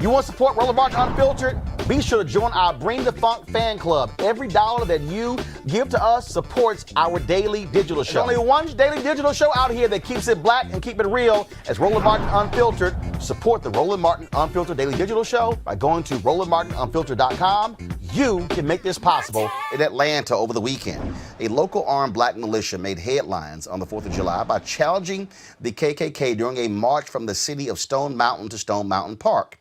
You want to support Roland Martin Unfiltered? Be sure to join our Bring the Funk fan club. Every dollar that you give to us supports our daily digital show. There's only one daily digital show out here that keeps it black and keep it real. As Roland Martin Unfiltered. Support the Roland Martin Unfiltered daily digital show by going to RolandMartinUnfiltered.com. You can make this possible. In Atlanta over the weekend, a local armed black militia made headlines on the 4th of July by challenging the KKK during a march from the city of Stone Mountain to Stone Mountain Park.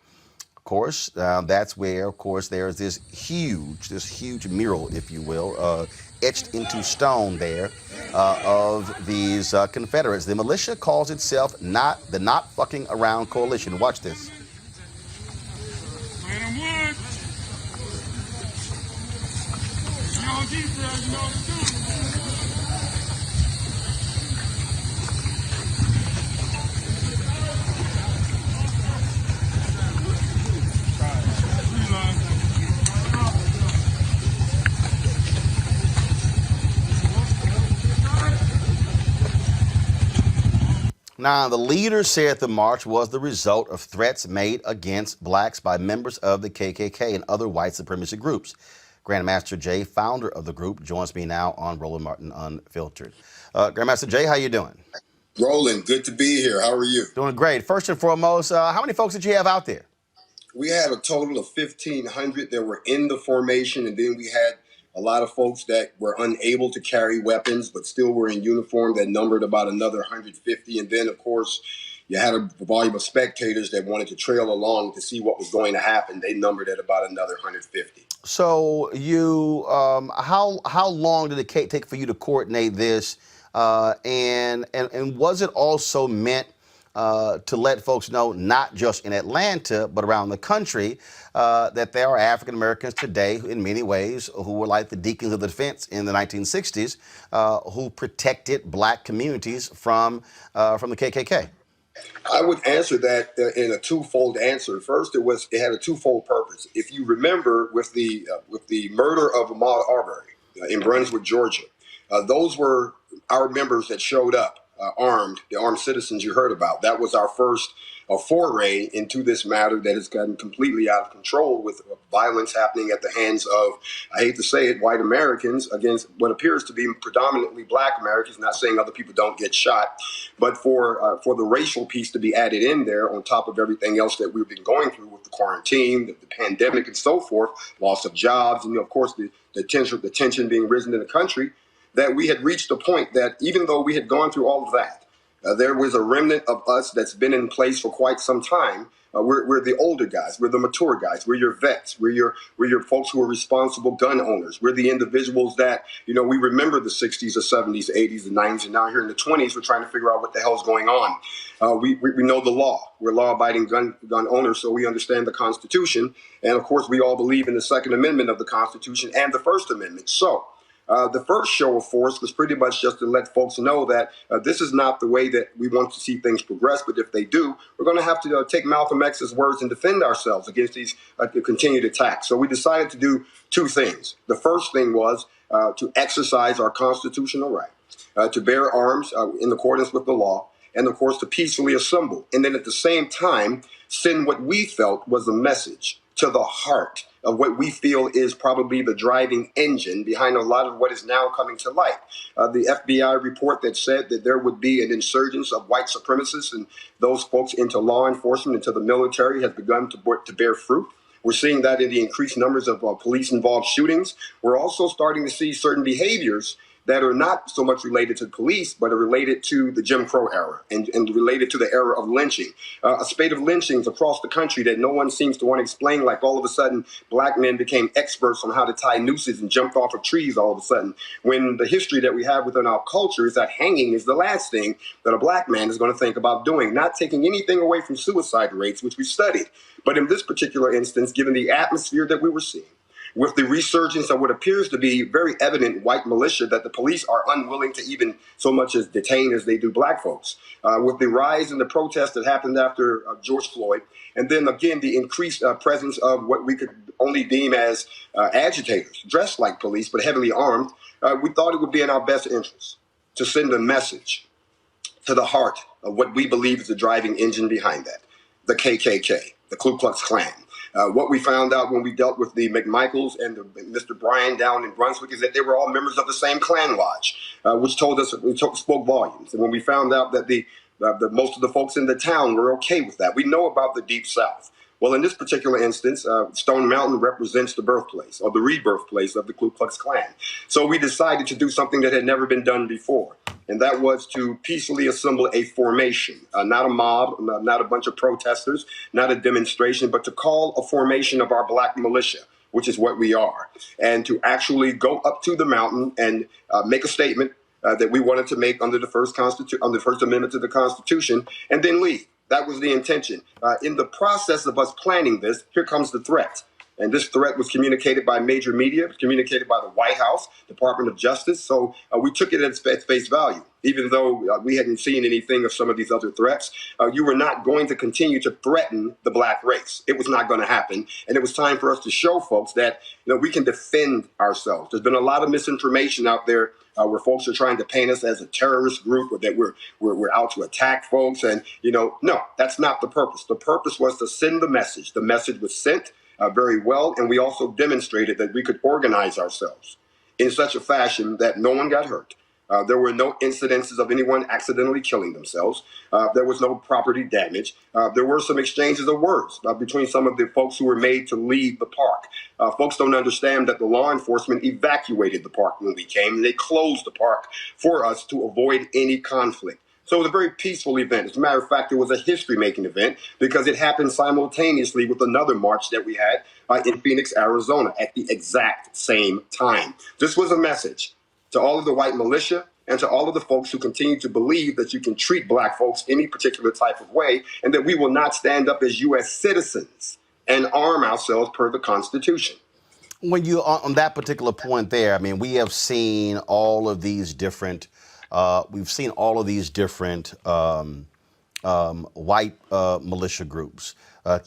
Of course, that's where, of course, there's this huge mural, if you will, etched into stone there of these Confederates. The militia calls itself the Not Fucking Around Coalition. Watch this. Now, the leader said the march was the result of threats made against blacks by members of the KKK and other white supremacy groups. Grandmaster Jay, founder of the group, joins me now on Roland Martin Unfiltered. Grandmaster Jay, how you doing? Roland, good to be here. How are you? Doing great. First and foremost, how many folks did you have out there? We had a total of 1,500 that were in the formation, and then we had a lot of folks that were unable to carry weapons but still were in uniform that numbered about another 150. And then, of course, you had a volume of spectators that wanted to trail along to see what was going to happen. They numbered at about another 150. So you, how long did it take for you to coordinate this? And was it also meant to let folks know, not just in Atlanta, but around the country, that there are African Americans today, in many ways, who were like the deacons of the defense in the 1960s, who protected black communities from the KKK? I would answer that in a twofold answer. First, it had a twofold purpose. If you remember, with the murder of Ahmaud Arbery in Brunswick, Georgia, those were our members that showed up. Armed, the armed citizens you heard about. That was our first foray into this matter that has gotten completely out of control, with violence happening at the hands of, I hate to say it, white Americans against what appears to be predominantly black Americans. Not saying other people don't get shot, but for the racial piece to be added in there on top of everything else that we've been going through with the quarantine, the pandemic, and so forth, loss of jobs, and of course the tension being risen in the country, that we had reached a point that even though we had gone through all of that, there was a remnant of us that's been in place for quite some time. We're the older guys. We're the mature guys. We're your vets. We're your folks who are responsible gun owners. We're the individuals that, we remember the 60s, the 70s, the 80s, the 90s, and now here in the 20s, we're trying to figure out what the hell's going on. We know the law. We're law-abiding gun owners, so we understand the Constitution. And, of course, we all believe in the Second Amendment of the Constitution and the First Amendment. So the first show of force was pretty much just to let folks know that this is not the way that we want to see things progress. But if they do, we're going to have to take Malcolm X's words and defend ourselves against these continued attacks. So we decided to do two things. The first thing was to exercise our constitutional right to bear arms in accordance with the law, and of course to peacefully assemble. And then at the same time, send what we felt was a message to the heart of what we feel is probably the driving engine behind a lot of what is now coming to light. The FBI report that said that there would be an insurgence of white supremacists and those folks into law enforcement, into the military, has begun to bear fruit. We're seeing that in the increased numbers of police-involved shootings. We're also starting to see certain behaviors that are not so much related to police, but are related to the Jim Crow era and related to the era of lynching. A spate of lynchings across the country that no one seems to want to explain, like all of a sudden black men became experts on how to tie nooses and jumped off of trees all of a sudden, when the history that we have within our culture is that hanging is the last thing that a black man is going to think about doing, not taking anything away from suicide rates, which we studied. But in this particular instance, given the atmosphere that we were seeing, with the resurgence of what appears to be very evident white militia that the police are unwilling to even so much as detain as they do black folks, with the rise in the protests that happened after George Floyd, and then again the increased presence of what we could only deem as agitators, dressed like police but heavily armed, we thought it would be in our best interest to send a message to the heart of what we believe is the driving engine behind that, the KKK. the Ku Klux Klan. What we found out when we dealt with the McMichaels and Mr. Bryan down in Brunswick is that they were all members of the same Klan lodge, which spoke volumes. And when we found out that the most of the folks in the town were okay with that, we know about the Deep South. Well, in this particular instance, Stone Mountain represents the birthplace or the rebirth place of the Ku Klux Klan. So we decided to do something that had never been done before, and that was to peacefully assemble a formation, not a mob, not a bunch of protesters, not a demonstration, but to call a formation of our black militia, which is what we are, and to actually go up to the mountain and make a statement that we wanted to make under the First Amendment to the Constitution, and then leave. That was the intention. In the process of us planning this, here comes the threat. And this threat was communicated by major media, communicated by the White House, Department of Justice. So we took it at face value. Even though we hadn't seen anything of some of these other threats, you were not going to continue to threaten the black race. It was not going to happen. And it was time for us to show folks that we can defend ourselves. There's been a lot of misinformation out there where folks are trying to paint us as a terrorist group, or that we're out to attack folks. And, no, that's not the purpose. The purpose was to send the message. The message was sent very well. And we also demonstrated that we could organize ourselves in such a fashion that no one got hurt. There were no incidences of anyone accidentally killing themselves. There was no property damage. There were some exchanges of words between some of the folks who were made to leave the park. Folks don't understand that the law enforcement evacuated the park when we came, and they closed the park for us to avoid any conflict. So it was a very peaceful event. As a matter of fact, it was a history-making event because it happened simultaneously with another march that we had in Phoenix, Arizona at the exact same time. This was a message to all of the white militia and to all of the folks who continue to believe that you can treat black folks any particular type of way, and that we will not stand up as U.S. citizens and arm ourselves per the Constitution. When you on that particular point there, I mean, we have seen all of these different white militia groups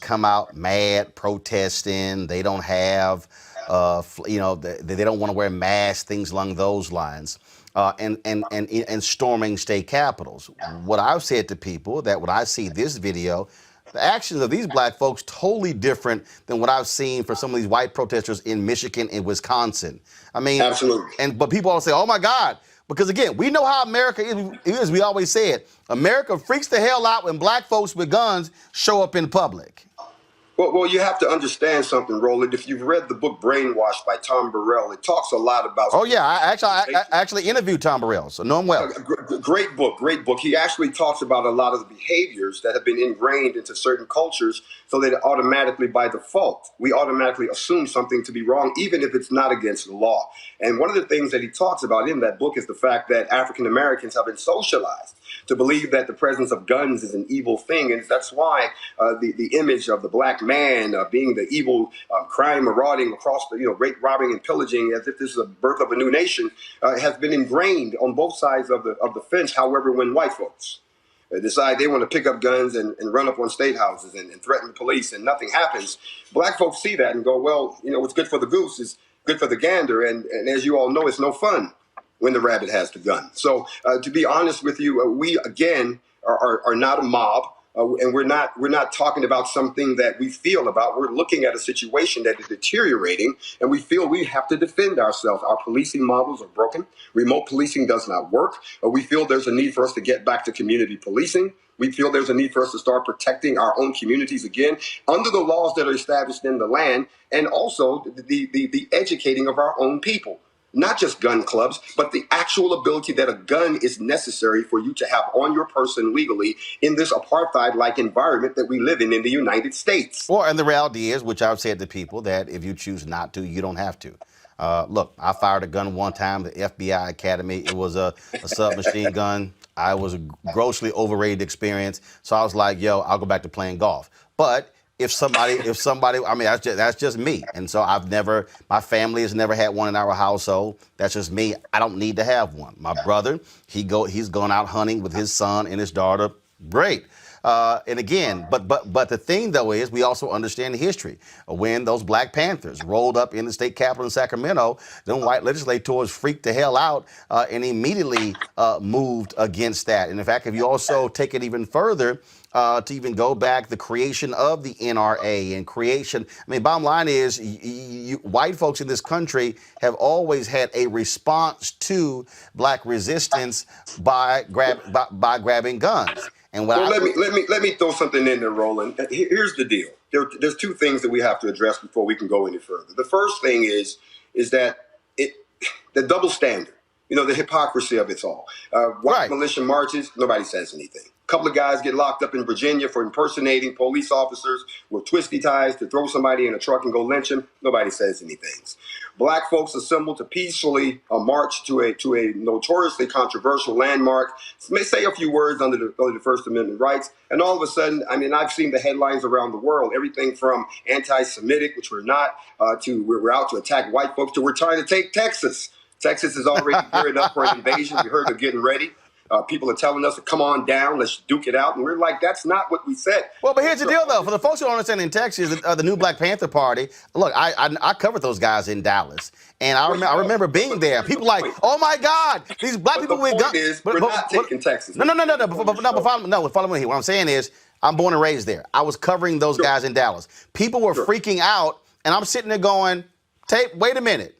come out mad, protesting. They don't have, they don't want to wear masks, things along those lines, and storming state capitals. What I've said to people that when I see this video, the actions of these black folks totally different than what I've seen for some of these white protesters in Michigan and Wisconsin. I mean, absolutely. But people all say, "Oh my God." Because again, we know how America is. We always say it. America freaks the hell out when black folks with guns show up in public. Well, you have to understand something, Roland. If you've read the book Brainwashed by Tom Burrell, it talks a lot about... Oh, yeah. I actually interviewed Tom Burrell, so know him well. Great book. He actually talks about a lot of the behaviors that have been ingrained into certain cultures so that automatically, by default, we automatically assume something to be wrong, even if it's not against the law. And one of the things that he talks about in that book is the fact that African Americans have been socialized to believe that the presence of guns is an evil thing. And that's why the image of the black man being the evil crime marauding across the, rape, robbing, and pillaging as if this is a birth of a new nation has been ingrained on both sides of the fence. However, when white folks decide they want to pick up guns and run up on state houses and threaten the police and nothing happens, black folks see that and go, well, what's good for the goose is good for the gander. And as you all know, it's no fun when the rabbit has the gun. So to be honest with you, we, again, are not a mob. And we're not talking about something that we feel about. We're looking at a situation that is deteriorating, and we feel we have to defend ourselves. Our policing models are broken. Remote policing does not work. We feel there's a need for us to get back to community policing. We feel there's a need for us to start protecting our own communities again under the laws that are established in the land, and also the educating of our own people. Not just gun clubs, but the actual ability that a gun is necessary for you to have on your person legally in this apartheid-like environment that we live in the United States. Well, and the reality is, which I've said to people, that if you choose not to, you don't have to. Look, I fired a gun one time at the FBI Academy. It was a submachine gun. I was a grossly overrated experience. So I was like, yo, I'll go back to playing golf. But if somebody, I mean, that's just me. And so my family has never had one in our household. That's just me. I don't need to have one. My brother, he's gone out hunting with his son and his daughter. Great. And again, but the thing though is we also understand the history. When those Black Panthers rolled up in the state capitol in Sacramento, them white legislators freaked the hell out and immediately moved against that. And in fact, if you also take it even further, to even go back, the creation of the NRA and creation. I mean, bottom line is, white folks in this country have always had a response to black resistance by grabbing guns. And well, let me throw something in there, Roland. Here's the deal. There's two things that we have to address before we can go any further. The first thing is that the double standard. The hypocrisy of it all. White militia marches, nobody says anything. A couple of guys get locked up in Virginia for impersonating police officers with twisty ties to throw somebody in a truck and go lynch them. Nobody says anything. Black folks assemble to peacefully march to a notoriously controversial landmark, may say a few words under the First Amendment rights, and all of a sudden, I mean, I've seen the headlines around the world, everything from anti-Semitic, which we're not, to we're out to attack white folks, to we're trying to take Texas. Texas is already gearing up for an invasion. We heard they're getting ready. People are telling us to come on down, let's duke it out. And we're like, that's not what we said. Well, but here's the deal, though. For the folks who don't understand, in Texas, the new Black Panther Party, look, I covered those guys in Dallas. And I remember being there. People like, oh, my God, these black people with guns. We're not taking Texas. No. Follow me here. What I'm saying is, I'm born and raised there. I was covering those guys in Dallas. People were freaking out, and I'm sitting there going, wait a minute.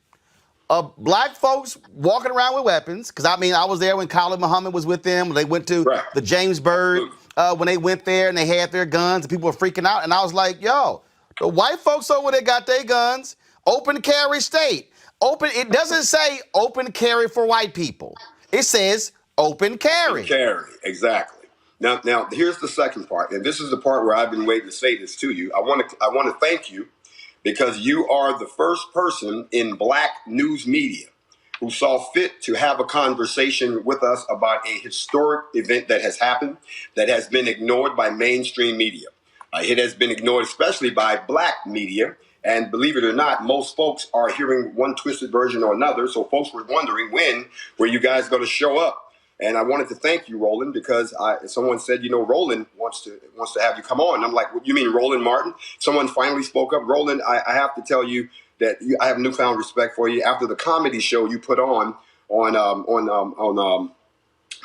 Black folks walking around with weapons, because I was there when Khalid Muhammad was with them. They went to the James Byrd when they went there and they had their guns and people were freaking out. And I was like, yo, the white folks over there got their guns. Open carry state. It doesn't say open carry for white people. It says open carry. Open carry, exactly. Now, here's the second part, and this is the part where I've been waiting to say this to you. I want to thank you, because you are the first person in black news media who saw fit to have a conversation with us about a historic event that has happened, that has been ignored by mainstream media. It has been ignored especially by black media. And believe it or not, most folks are hearing one twisted version or another. So folks were wondering, when were you guys going to show up? And I wanted to thank you, Roland, because someone said, Roland wants to have you come on. And I'm like, what, you mean Roland Martin? Someone finally spoke up. Roland, I have to tell you that I have newfound respect for you. After the comedy show you put on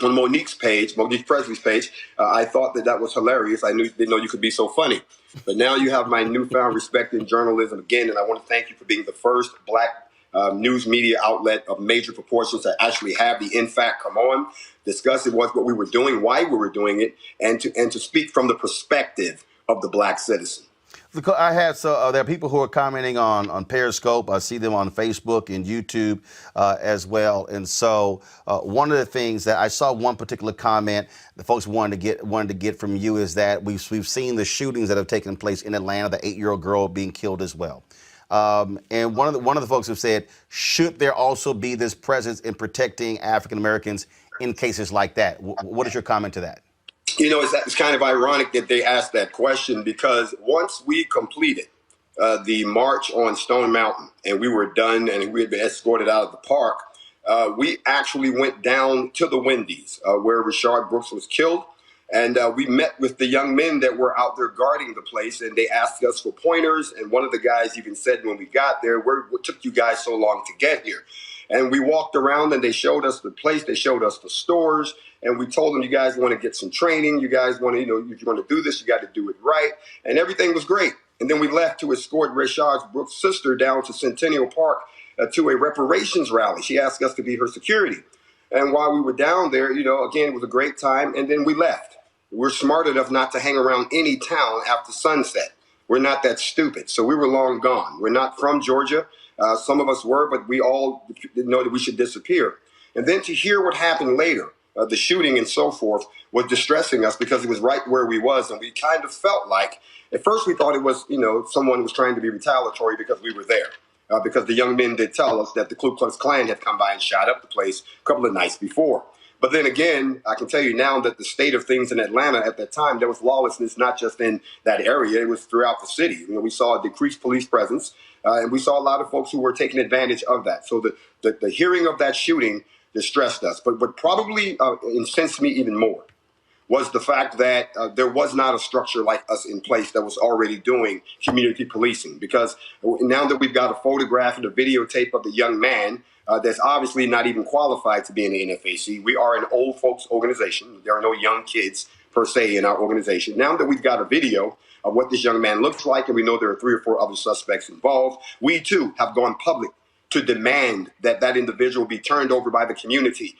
Monique Presley's page, I thought that was hilarious. I didn't know you could be so funny. But now you have my newfound respect in journalism again, and I want to thank you for being the first black news media outlet of major proportions to actually have the NFAC come on, discuss what we were doing, why we were doing it, and to speak from the perspective of the black citizen. There are people who are commenting on Periscope. I see them on Facebook and YouTube as well. And so one of the things that I saw, one particular comment the folks wanted to get from you, is that we've seen the shootings that have taken place in Atlanta, the 8-year-old girl being killed as well. And one of the folks have said, should there also be this presence in protecting African Americans in cases like that? What is your comment to that? It's kind of ironic that they asked that question, because once we completed the march on Stone Mountain and we were done and we had been escorted out of the park, we actually went down to the Wendy's where Rayshard Brooks was killed. And we met with the young men that were out there guarding the place, and they asked us for pointers. And one of the guys even said when we got there, what took you guys so long to get here? And we walked around and they showed us the place. They showed us the stores. And we told them, you guys want to get some training. You guys want to, if you want to do this, you got to do it right. And everything was great. And then we left to escort Rayshard Brooks' sister down to Centennial Park to a reparations rally. She asked us to be her security. And while we were down there, again, it was a great time. And then we left. We're smart enough not to hang around any town after sunset. We're not that stupid. So we were long gone. We're not from Georgia. Some of us were, but we all didn't know that we should disappear. And then to hear what happened later, the shooting and so forth, was distressing us, because it was right where we was. And we kind of felt like, at first we thought it was, someone was trying to be retaliatory because we were there. Because the young men did tell us that the Ku Klux Klan had come by and shot up the place a couple of nights before. But then again, I can tell you now that the state of things in Atlanta at that time, there was lawlessness not just in that area, it was throughout the city. We saw a decreased police presence, and we saw a lot of folks who were taking advantage of that. So the hearing of that shooting distressed us. But what probably incensed me even more was the fact that there was not a structure like us in place that was already doing community policing. Because now that we've got a photograph and a videotape of the young man that's obviously not even qualified to be in the NFAC, we are an old folks organization. There are no young kids per se in our organization. Now that we've got a video of what this young man looks like, and we know there are 3 or 4 other suspects involved, we too have gone public to demand that that individual be turned over by the community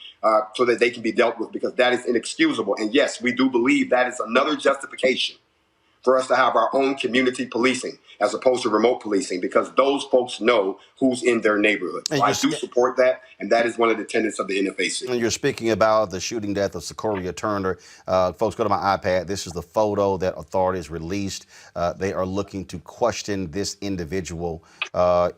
so that they can be dealt with, because that is inexcusable. And yes, we do believe that is another justification for us to have our own community policing as opposed to remote policing, because those folks know who's in their neighborhood. So I do support that, and that is one of the tenets of the NFAC. And you're speaking about the shooting death of Sequoia Turner. Folks, go to my iPad. This is the photo that authorities released. They are looking to question this individual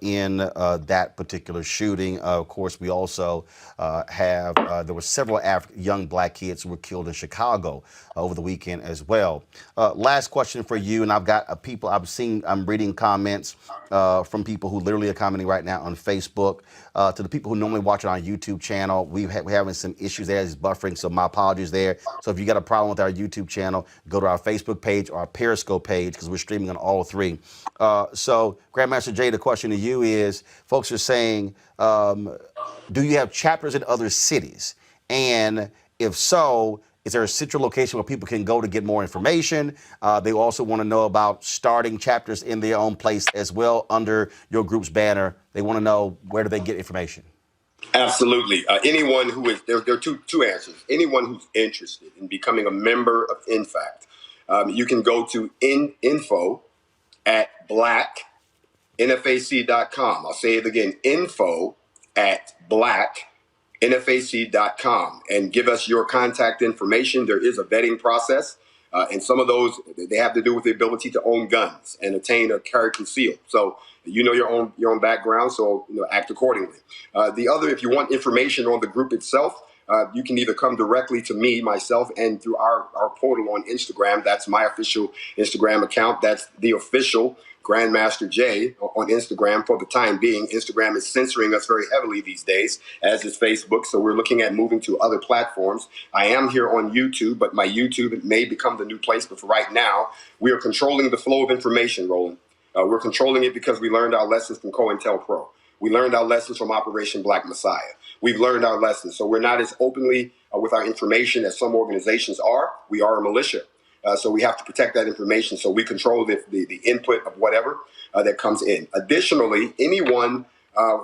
in that particular shooting. Of course, we also have, there were several young black kids who were killed in Chicago over the weekend as well. Last question for you, and I've got people, I'm reading comments from people who literally are commenting right now on Facebook. To the people who normally watch it on our YouTube channel, we're having some issues there. It's buffering, so my apologies there. So if you got a problem with our YouTube channel, go to our Facebook page or our Periscope page, because we're streaming on all 3. So Grandmaster Jay, the question to you is, folks are saying, do you have chapters in other cities? And if so, is there a central location where people can go to get more information? They also want to know about starting chapters in their own place as well under your group's banner. They want to know, where do they get information? Absolutely. Anyone who is, there are two answers. Anyone who's interested in becoming a member of NFAC, you can go to info@blacknfac.com. I'll say it again, info@blacknfac.com, and give us your contact information. There is a vetting process, and some of those, they have to do with the ability to own guns and attain or carry concealed. So you know your own background, so act accordingly. The other, if you want information on the group itself, you can either come directly to me, myself, and through our portal on Instagram. That's my official Instagram account. That's the official Grandmaster J on Instagram for the time being. Instagram is censoring us very heavily these days, as is Facebook, so we're looking at moving to other platforms. I am here on YouTube, but my YouTube may become the new place, but for right now, we are controlling the flow of information, Roland. We're controlling it because we learned our lessons from COINTELPRO. We learned our lessons from Operation Black Messiah. We've learned our lessons, so we're not as openly with our information as some organizations are. We are a militia. So we have to protect that information, so we control the input of whatever that comes in. Additionally, anyone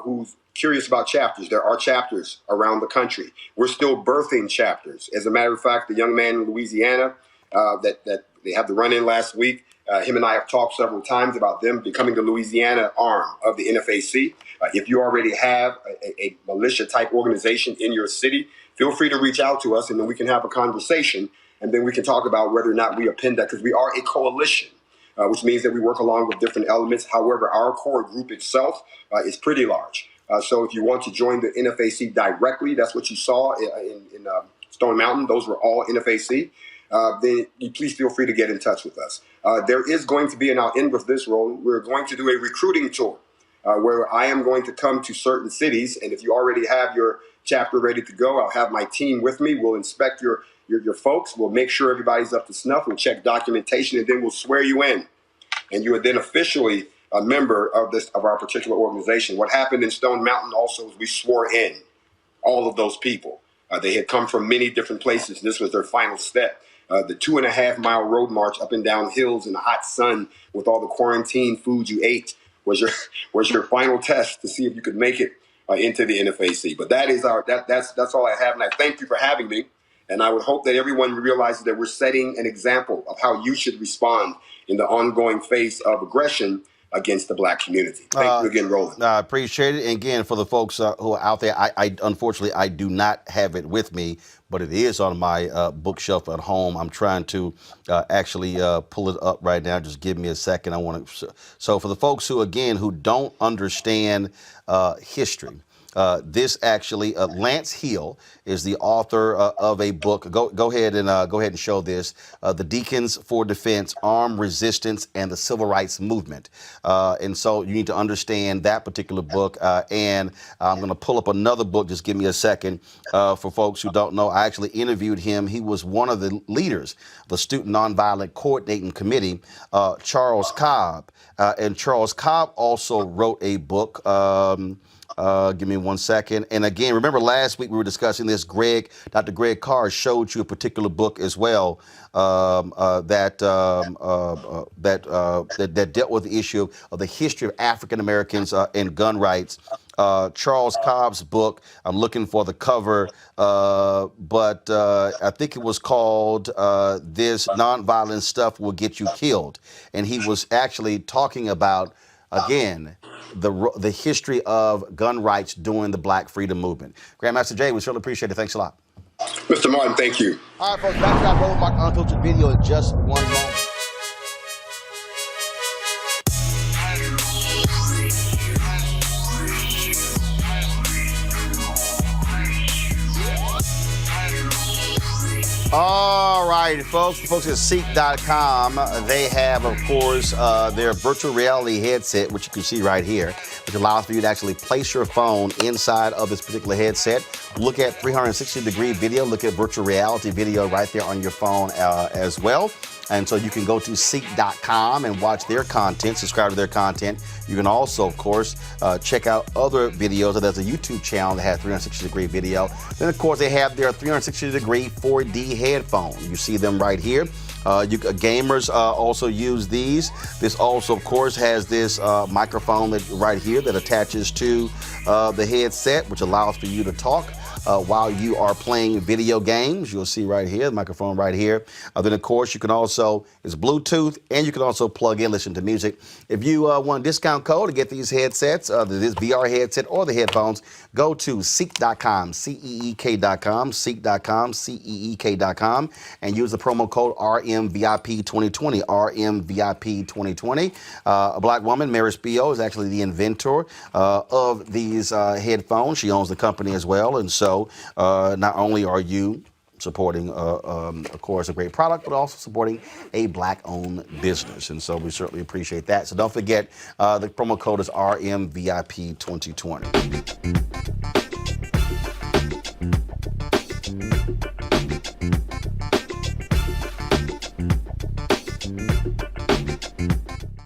who's curious about chapters, there are chapters around the country. We're still birthing chapters. As a matter of fact, the young man in Louisiana that they had the run-in last week, him and I have talked several times about them becoming the Louisiana arm of the NFAC. If you already have a militia-type organization in your city, feel free to reach out to us, and then we can have a conversation. And then we can talk about whether or not we append that, because we are a coalition, which means that we work along with different elements. However, our core group itself is pretty large. So if you want to join the NFAC directly, that's what you saw in Stone Mountain. Those were all NFAC. Then you please feel free to get in touch with us. There is going to be, and I'll end with this, Roland, we're going to do a recruiting tour where I am going to come to certain cities. And if you already have your chapter ready to go, I'll have my team with me. We'll inspect your folks. We'll make sure everybody's up to snuff. We'll check documentation, and then we'll swear you in. And you are then officially a member of our particular organization. What happened in Stone Mountain also is we swore in all of those people. They had come from many different places. This was their final step. The 2.5-mile road march up and down hills in the hot sun with all the quarantine food you ate was your final test to see if you could make it into the NFAC. But that is that's all I have, and I thank you for having me. And I would hope that everyone realizes that we're setting an example of how you should respond in the ongoing face of aggression against the black community. Thank you again, Roland. I appreciate it. And again, for the folks who are out there, I unfortunately, I do not have it with me, but it is on my bookshelf at home. I'm trying to actually pull it up right now. Just give me a second. I want to. So for the folks who, again, who don't understand history, this actually, Lance Hill is the author of a book. Go ahead and show this. The Deacons for Defense, Armed Resistance, and the Civil Rights Movement. And so you need to understand that particular book. And I'm going to pull up another book. Just give me a second. For folks who don't know, I actually interviewed him. He was one of the leaders of the Student Nonviolent Coordinating Committee, Charles Cobb. And Charles Cobb also wrote a book Give me 1 second. And again, remember last week we were discussing this. Dr. Greg Carr showed you a particular book as well that dealt with the issue of the history of African Americans and gun rights. Charles Cobb's book. I'm looking for the cover, but I think it was called "This Nonviolent Stuff Will Get You Killed," and he was actually talking about again the history of gun rights during the Black Freedom Movement. Grandmaster Jay, we certainly appreciate it. Thanks a lot. Mr. Martin, thank you. All right, folks, back to our Roland Martin Unfiltered video in just one moment. All right, folks. The folks at Seek.com, they have, of course, their virtual reality headset, which you can see right here, which allows for you to actually place your phone inside of this particular headset, look at 360-degree video, look at virtual reality video right there on your phone as well. And so you can go to Seek.com and watch their content, subscribe to their content. You can also, of course, check out other videos. There's a YouTube channel that has 360-degree video. Then, of course, they have their 360-degree 4D headphone. You see them right here. Gamers also use these. This also, of course, has this microphone right here that attaches to the headset, which allows for you to talk while you are playing video games. You'll see right here, the microphone right here. Then, of course, you can also, it's Bluetooth, and you can also plug in, listen to music. If you want a discount code to get these headsets, this VR headset or the headphones, go to Seek.com, Seek.com, Seek.com, Seek.com, and use the promo code RMVIP2020, RMVIP2020. A black woman, Mary Spio, is actually the inventor of these headphones. She owns the company as well, and so not only are you supporting, of course, a great product, but also supporting a black-owned business. And so we certainly appreciate that. So don't forget, the promo code is RMVIP2020.